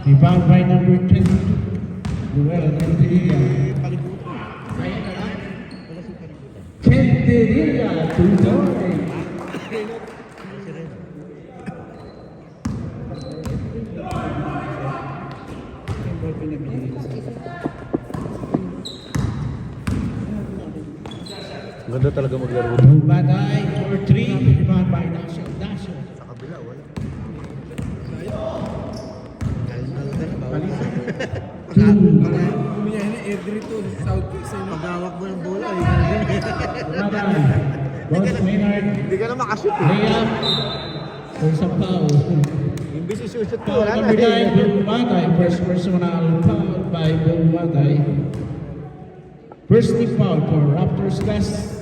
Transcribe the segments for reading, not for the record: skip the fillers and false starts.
Rebound by number 10. Ruel Kentirilla. Kentirilla to Jordan. Ganda talaga maglaro. Baday for 3. Rebound by Dasho. Dasho. Sa kabila, wala. Pag-awak mo ng bola, Baday. Boss Maynard. hindi ka na makashoot eh. Layup. For Sampaw. Imbis i-shoot ko, Foul wala na number 9, eh. Bill Batay. First personal foul by Bill Batay. First team foul for Raptors West.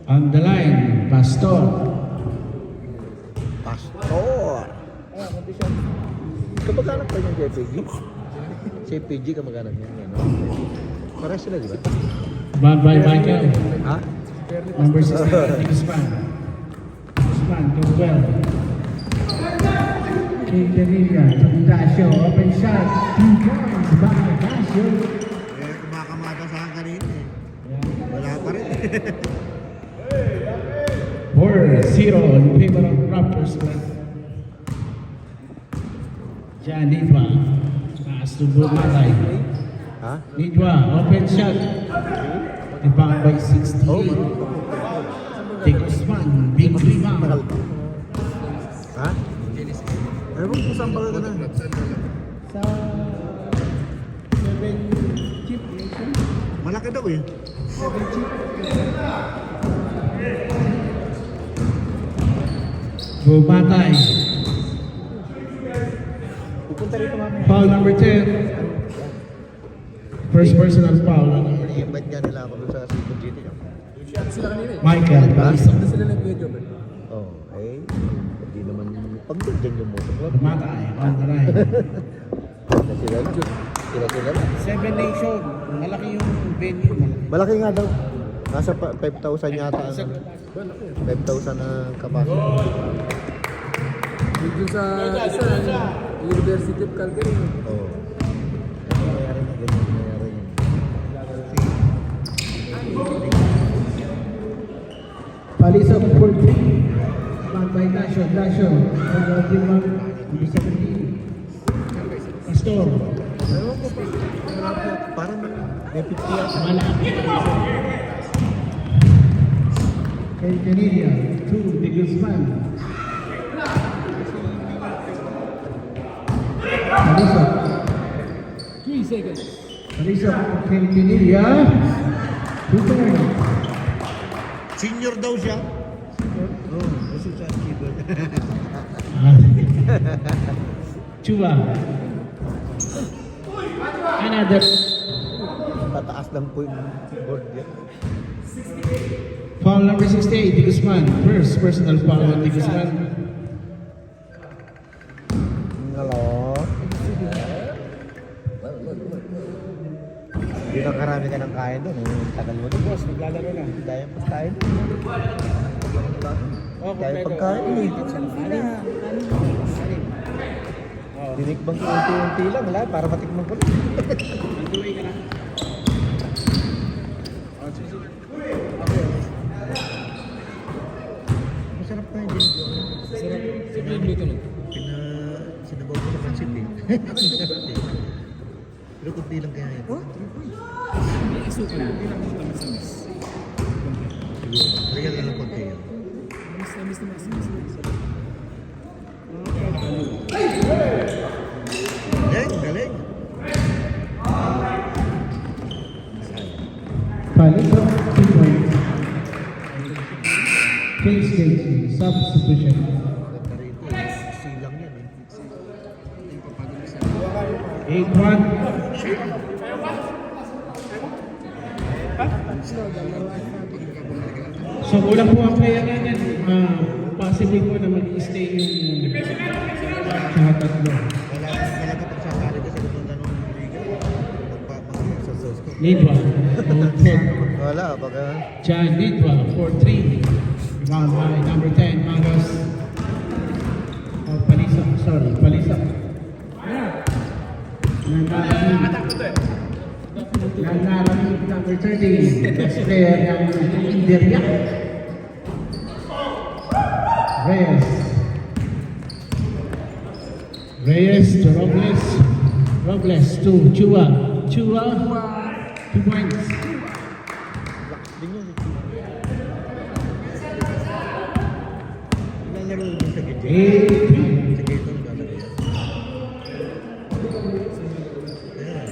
On the line, Pastor. Pastor! Kamag-anak pa yung JPG? JPG kamag-anak niya. Ano? Parang sila, di ba? Bad by Michael. Ha? Number 16, Guzman. Guzman, to 12. Quintanilla to Dasho. Open shot. 2 points by Dasho. Eh, kumakamata sa akin kanina eh. Wala pa rin. 4-0 in favor of Raptors West. Jan Nidwa. Pass to Bumatay. Ha? Nidwa, open shot. Rebound by 16. Oh, Take Usman, big rebound. ha? Ewan ko saan ba ka na? Sa 7 chip. Malaki daw eh. 7 chip. Bumatay. Pupunta rito mamaya. Foul number 10. First personal foul. I-invite nga nila ako doon sa Seafood GT. Michael Balisa. Oh, eh. Hindi naman pag-dyan yung motor club. Bumatay. On the line. Sila lang. Sila lang. 7 Nation. Malaki yung venue. Malaki nga daw. Nasa 5,000 yata. 5,000 ang capacity. Dito sa University of Calgary. Oo. Nangyayari na ganyan. Nangyayari na. Palisa for 3. Back by Dasho. Dasho. Number 17. Pastor. Ewan ko pa. Parang may 50 yata. Malaki. Kay Canilla. 2. De Guzman. Palisa. 3 seconds. Palisa kay Canilla. 2 points. Senior daw siya. Oo, kasi siya keyboard. Chua. Another. Tataas lang po yung board niya. Foul number 68, De Guzman. First personal foul on De Guzman. Hello? Hindi na karami ka ng kain doon. Tagal mo doon. Boss, naglalaro na. Daya pa kain. Daya pagkain eh. Dinikbang ko unti-unti lang lahat para matikman ko. Nanduwi ka na. Masarap pa yun. Sarap. 7 minuto lang. Sinabaw ko sa pansit eh. Masarap eh. Pero kunti lang kaya yun. May asukan. Hindi lang mga tamis-tamis. Siguro. Regal na lang konti yun. Tamis-tamis na mas. Galing, galing. Palisa, 2 points. Case Casey, substitution. Ganda rito eh. Silang yan eh. 8-1. So kulang po ang player na yan. Possible po na mag-stay yung sa tatlo. Wala talaga pagsasali ka sa ganun liga. Magpapag-exercise ko. Nidwa. Wala, baka... Jan Nidwa, 4-3. Rebound by number 10, Mangas. Palisa. sorry, palisa. Yeah. Nangaramid number 30, best player ng Inderia. Reyes to Robles. Robles to Chua. Chua, 2 points. Din yun. Nilalaro din sa gadget. 8. Sa gadget ang lalagay yan. Ayan.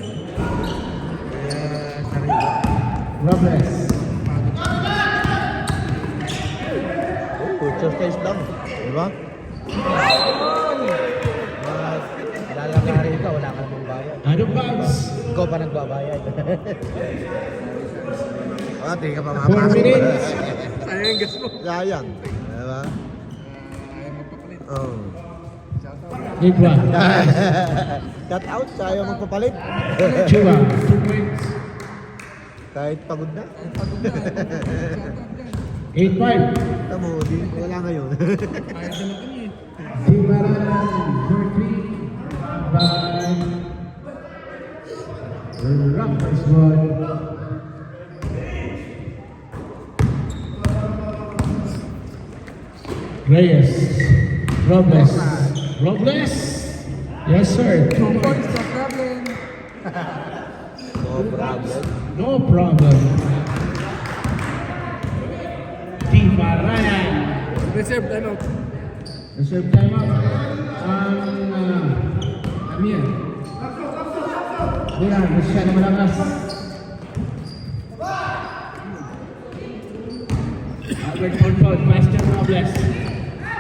Kaya sariwa. Robles. Oh, exercise lang. Diba? Lalakari ka, wala ka namang bayad. Out of bounds. Ikaw pa nagbabayad. Hindi ka pa 4 mapasok. minutes. Sayang yung gas mo. Sayang. Diba? Ayaw magpapalit. Oo. Big one. Cut out, sayang magpapalit. Chua, 2 points. Kahit pagod na. 8-5. Tamo, wala ngayon. Ayaw din natin eh. Tibaran, 4-3. By Rockers one. Reyes. Robles. Robles. Yes, sir. 2 points. No problem. No problem. No problem. Tibaran. Reserve timeout. Reserve time out. Amir. Bulan, masya na malakas. Albert Forford, Master Robles.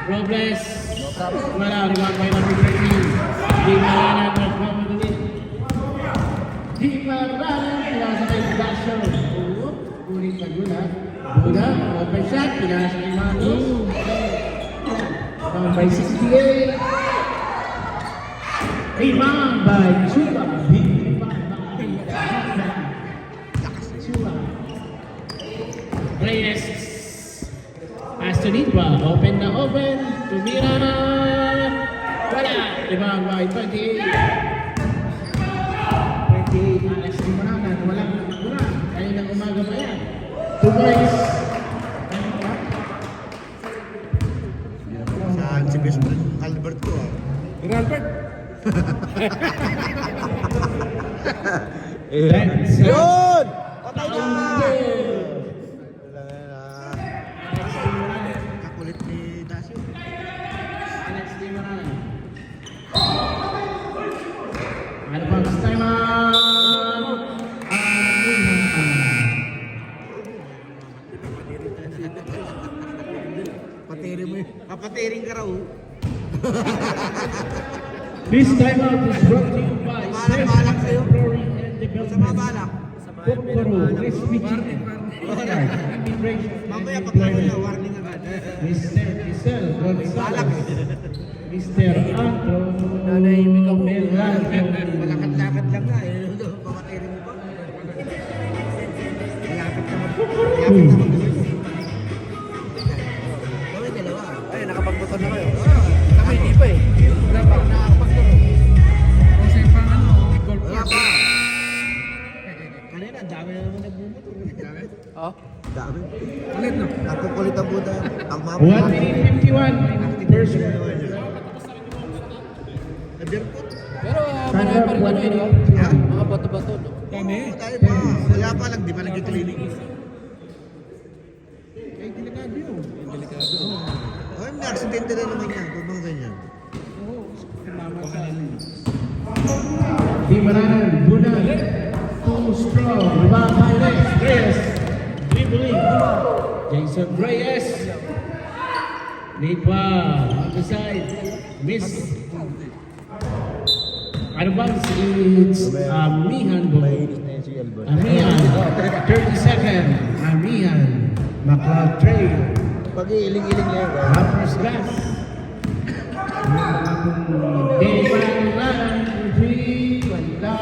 Robles. Wala, rebound by number 13. Di Maranan, nagmamadali. Di Maranan, pinasa kay Dasher. Ulit pa Gula. Gula, open shot, pinasa kay Manu. Down by 68. Rebound by Chuba. Big rebound by Chuba. Reyes. Astonitwa. Open na open. Tumira na. Wala. Rebound by 28. 28. Alex Limonangan. Walang nakakura. Kaya ng umaga pa yan. 2 points. Saan si best friend Albert ko ah. Pero Albert. Yun! Patay na! Kakulit ni Dasio. Alex Limonangan. Ano pang time out? Patiri mo yun. Kapatiring ka raw. This time out is brought to you by Balak sa'yo. Glory and Sa mga Development. balak. Kokoro, Crispy Chicken. Immigration Mamaya and pag laro niya, Employment. warning agad. Mr. Giselle Balak. Gonzalez. Mr. Andro Nanahimik ako. Melano. Malakad-lakad lang na eh. Papatirin mo pa. Malapit na Malapit na Kami dalawa. Ay, nakapagbuton na kayo. Kami hindi pa eh. Wala pa. Nakakapaglaro. Kasi pang ano, golf Wala course. pa. Kanina, ang dami na naman nagbumotor. Oh? Dami. Ulit no? Nagkukulit ang buta. Ang 1 minute 51. First Nadirpot. Pero Time marami out, pa rin 1 ano eh, no? minute 51. Mga bato-bato no? Kami? Tayo pa. Wala pa lang. Di pa nag-training. Ay, delikado yun. Delikado. Oh, may aksidente na naman yan. Kung mga ganyan. Salamat sa amin. Di Maranan, Bunan, too strong. Rebound by Reyes. Dribbling. Jason Reyes. Nitwa on the side. Miss. Advance is Amihan Mainit na yun si Albert. Amihan. 30 second. Amihan. McLeod Trail. Pag iiling-iling na yun. Rapper's Glass. Di Maranan. 3. Wala.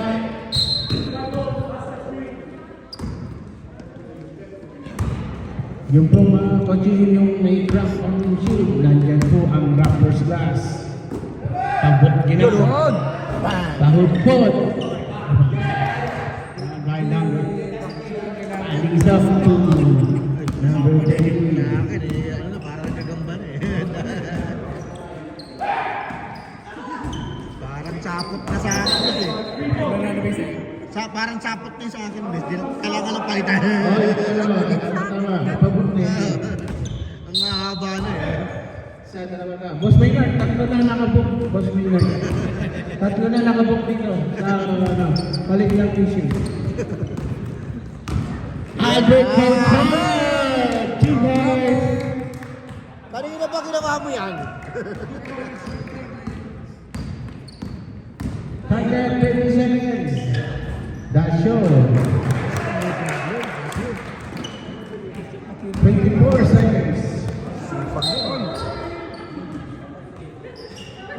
Yung pong mga kotse yung may crack on shield, nandyan po ang Rapper's Glass. Pahudpot. Pahudpot. By number. Alis up to number 10. Na akin eh, ano na, parang kagamba na eh. Parang sapot na sa akin eh. Wala na ba sa'yo? Parang sapot na sa akin, bes. Kailangan lang palitan. Oh, ito naman. Tama. Pabot na yun. Ang mahaba na eh. Sa dalawa na. Boss Maynard, tatlo na nakabook. Boss Maynard. Tatlo na nakabook dito. Sa palit lang fishing. Albert Monfort! 2 points! Kanina ba ginawa mo yan? 130 seconds. Dasho. 24 seconds.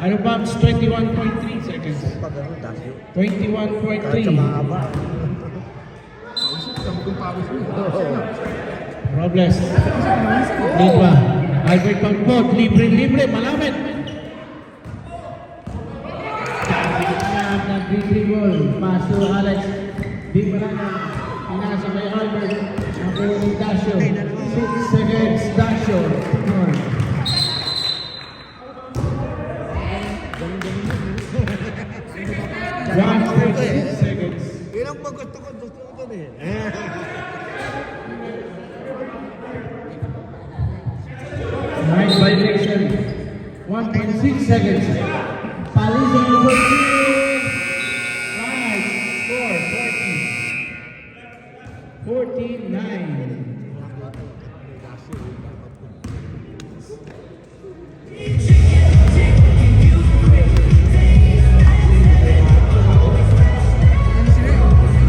Arubams 21.3 seconds. Pag ano, dasyo. 21.3. Kahit sa mahaba. Sabi kong pawis mo. Robles. Lidwa. Albert Monfort. Libre. Malapit. Nag-dribble. Paso Alex. Di ba na? Pinasa kay Albert. Ako yung Dasho. 6 seconds. Dasho. One 6 seconds. Yun ang gusto ko dun eh. Nice violation. 1.6 seconds. Palizon over 2. Right. Score 49. Ano sila?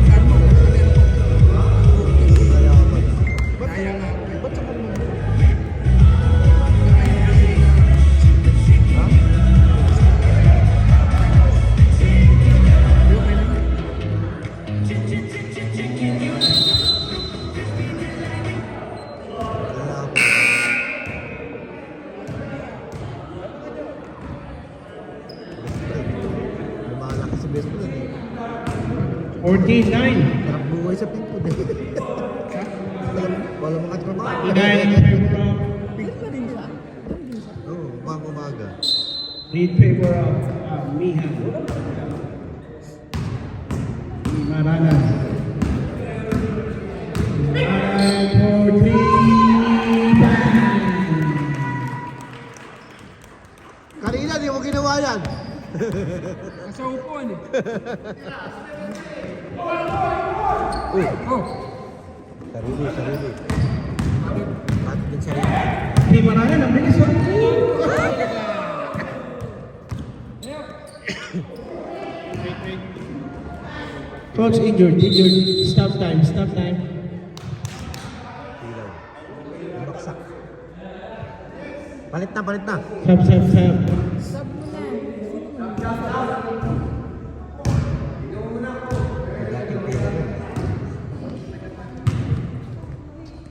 Saan mo? Kaya nga. Ba't sa kanila? Lumalaki si best friend eh. 49. Sarap buhay sa pink food eh. Wala mga trabaho. Again, Pink na din siya. Oo, pang umaga. lead favor of Mihan. Marana. And for 3 Kanina, di mo ginawa yan. Nasa upuan eh. Oh, Oh. sarili. Bakit din sarili? Di Marana, nabilis ako. Coach injured. Stop time. Ilaw. Baksak. Palit na. Sab. Dating pila yun.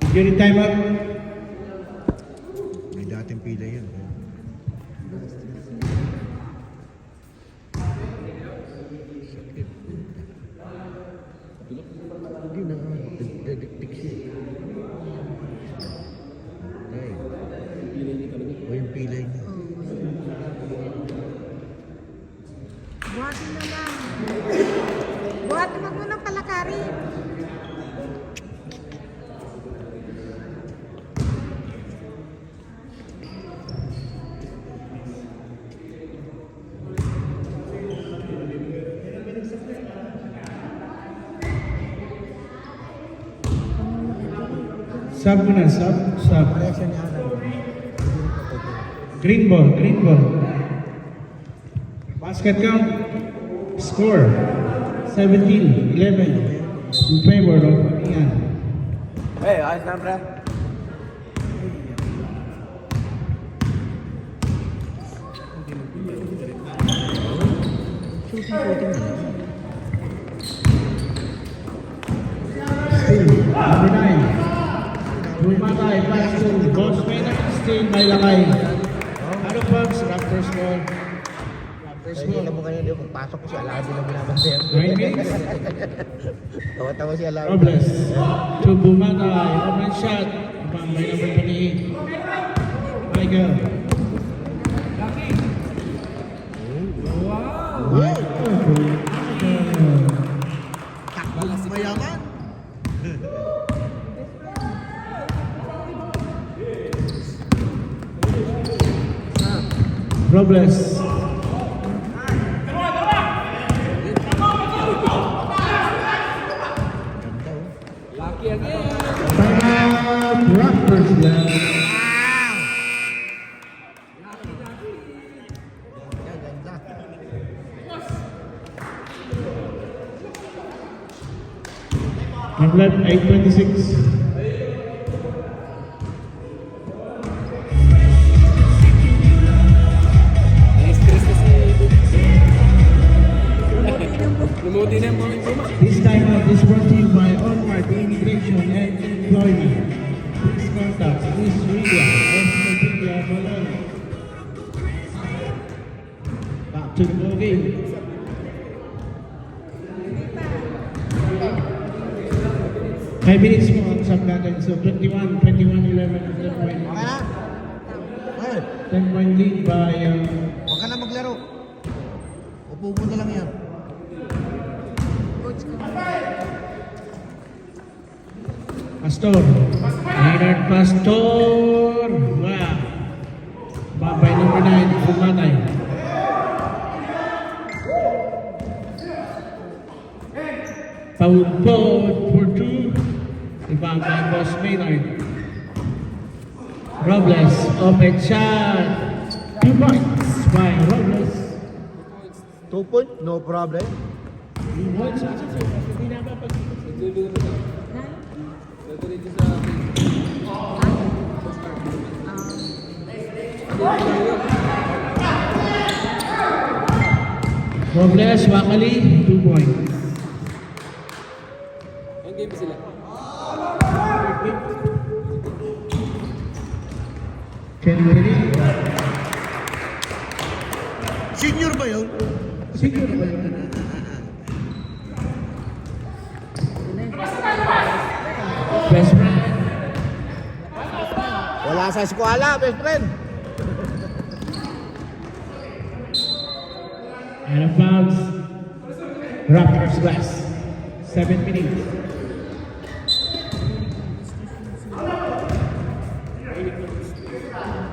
Injury time up. May dating pila yun. Sakit. Hindi na. Dadiktik siya. Ay. O yung pilay niya. Buhatin na lang. Buhatin mo muna palakarin. Sub muna, sub. Kaya siya ni Alan. Green ball. Basket count. Score. 17-11. In favor of Ian. Eh, ayos na pre. Shooting na lang. Still, number 9. Bumatay, pass to Coach Maynard. Still by Lakay. Arubams, Raptors score. Nakikita mo kanina, pagpasok ko si Alabi lang binabantayan. 9 minutes. Tawa-tawa si Alabi. Robles to Bumatay. Open shot. By number 28. Michael. Takbo mayaman. Robles. Lucky again. Timeout. Raptors left. Ganda. Time left 8:26. Na-stress kasi. Lumudi na yung mga buma. This timeout is brought to you by Onmart Immigration and Employment. Please contact Miss Rita Esmeralda Bolon. Back to the ball game. Five minutes mo ang sub natin. So 21, 11, 10 point. Okay na? Ay, 10 point lead by huwag ka na maglaro. Upo mo na lang yan. Coach ko. Pastor. Leonard Pastor. Wow. Babay number 9, Bumatay. Paul for 2. Rebound by Boss Maynard. Robles, open shot. 2 points by Robles. 2 point, no problem. One shot. Hindi na ba pag... Dito sa Robles, Wakali, 2 points. ang game sila. Kennedy. Senior ba yun? Senior ba yun? Best friend. Wala sa eskwela, best friend. And of bounds. Raptors last. 7 minutes.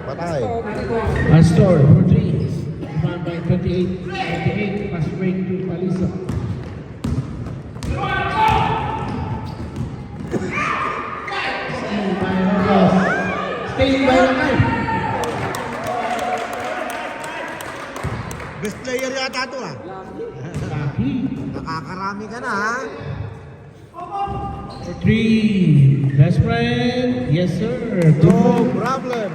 Patay. Pastor for 3. Rebound by 28. 28. Pass break to Palisa. Steal by Robles. Steal by Robles. Best player yata ito ah. Lucky. Nakakarami ka na ha. For 3. Best friend. Yes, sir. No problem.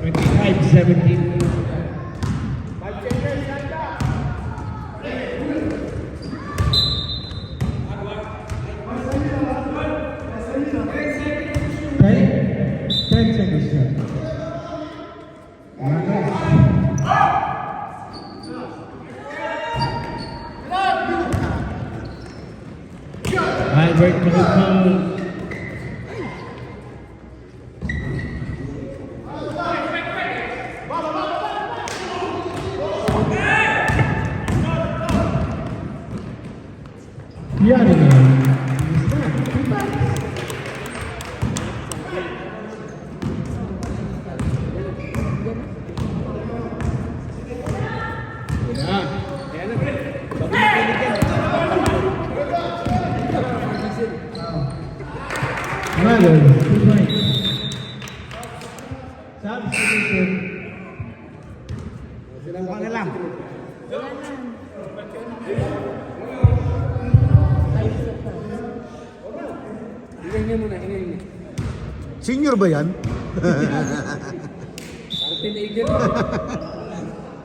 Twenty-five, 17. Ten seconds left. Albert Mahal. Yan na. Yeah. Kaya na, pre. Bago makinig yan. Another 2 points. Substitution. Buka na lang. Hingay muna, hingay muna. Senior ba yan? Parang teenager.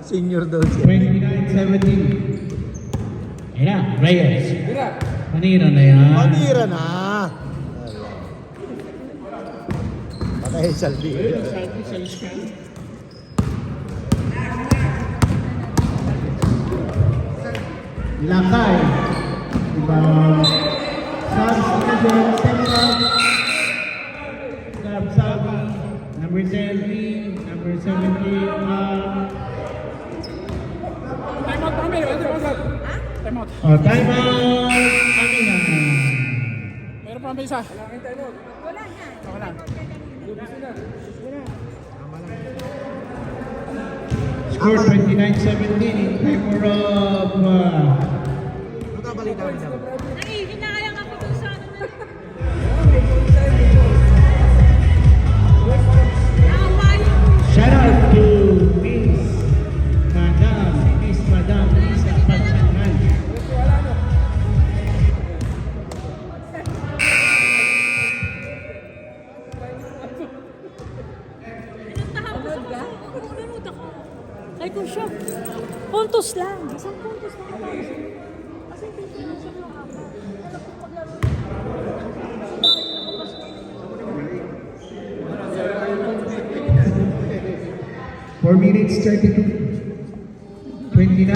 Senior daw siya. 29-17. Ayan na, Reyes. Mira, Manira na yan. Manira na. Patay Salvi. Salvi sa liskan. Lakay. Diba? Salvi. Salvi. Number 10, number 17. Time out kami. Time out. Oh, time out. Kami na. Meron pa kami isa. Wala na. Okay lang. Score 29-17 in favor of Magkabalik namin naman. Nangihinayang ako dun sa ano na. shout out to Miss Madam Lisa Pachangan. Nanood ako. Ay, kung siya. Puntos lang. Isang puntos lang. Kasi hindi ko siya yung hapa. Alam ko paglaro. 4 minutes 32. 29.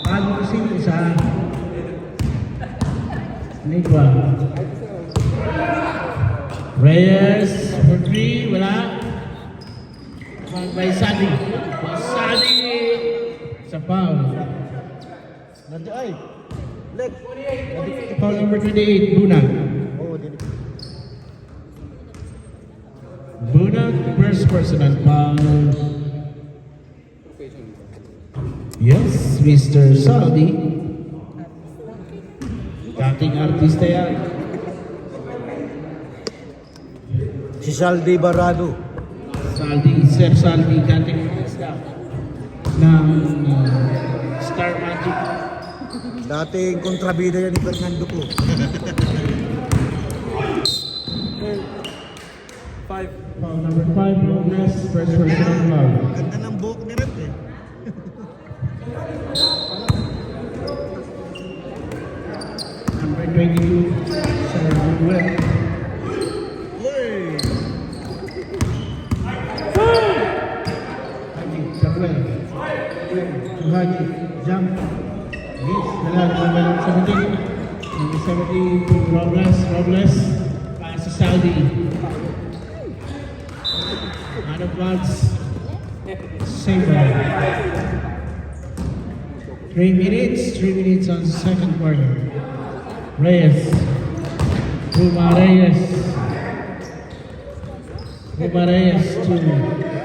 Bago kasi isa. Negwa. Reyes for 3. Wala. By Sadi. Sadi. Sa foul. Nandiyan ay. Leg. Foul number 28. Bunag. Oo, din. Bunag, first personal foul. Yes, Mr. Saldi. Dating artista yan. Si Saldi Barado. Saldi, Sir Saldi, dating artista ng Star Magic. Dating kontrabida yan ni Fernando ko. 5. Foul number 5, Lopez, first personal foul. Ganda ng buhok ni Rep eh. Number 22, Sir Manuel. Uy! Haji, Samuel. Haji, jump. Miss, number 17. Number 17, Robles. Pass to Saldi. Out of bounds. Saber. 3 minutes on the second quarter. Reyes. Ruma Reyes to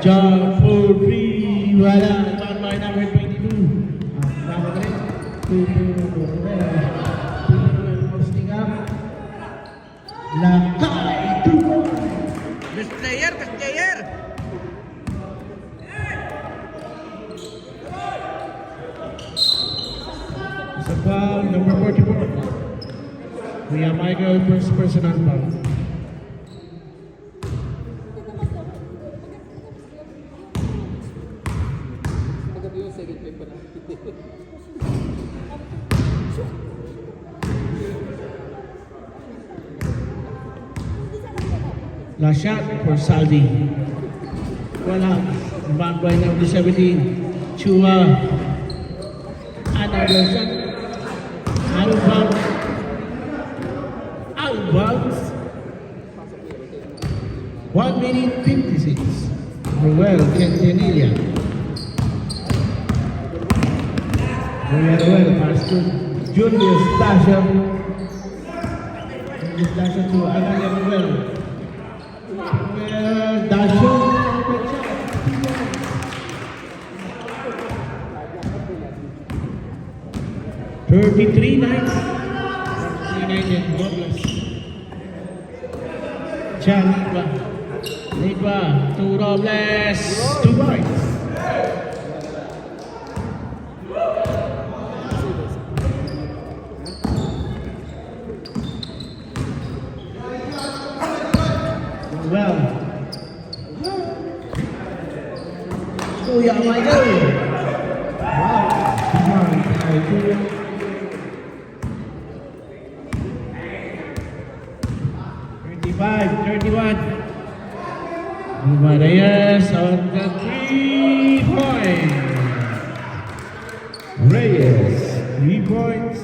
John for 3. Wala. Found by number 22. Tama ka rin. 2 posting up. Lakay. 2 Best player! Sa foul, number 44. Kuya Michael, first personal foul. Last shot for Saldi. Wala. Back by number 17. Chua. Another shot. Out of bounds. Out of bounds. 1 minute 56. Ruel Quintanilla. Ruel pass to Julius Tasha. Julius Tasha to Anaya Ruel. Dasha. 33-9. 33-9 and Robles. Ligba to Robles. 2 points. Well, Kuya Michael. Wow. Kuya. 35-31. Reyes on the 3-point. Reyes, 3 points.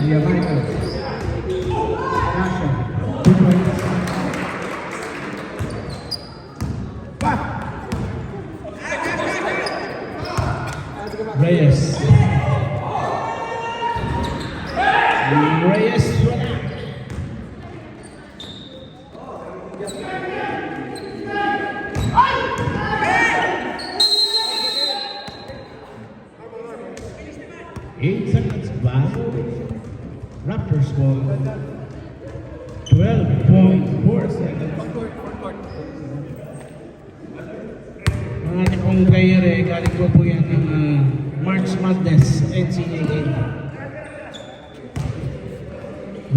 Kuya Michael. Dasha, 2 points. Reyes. Reyes wala. Eight seconds back. Raptors ball. 12.4 seconds. Mga tipong player galing po po yan ng March Madness NCAA.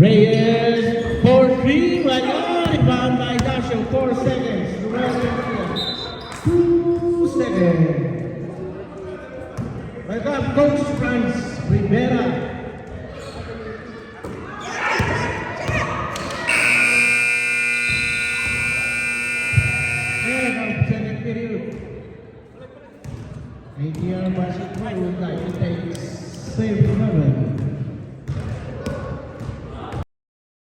Reyes, 4-3, wala. Rebound by Dasho, 4 seconds. 2 seconds. Welcome, Coach Franz Rivera. And ang second period. ATR basketball, United States, 7-11.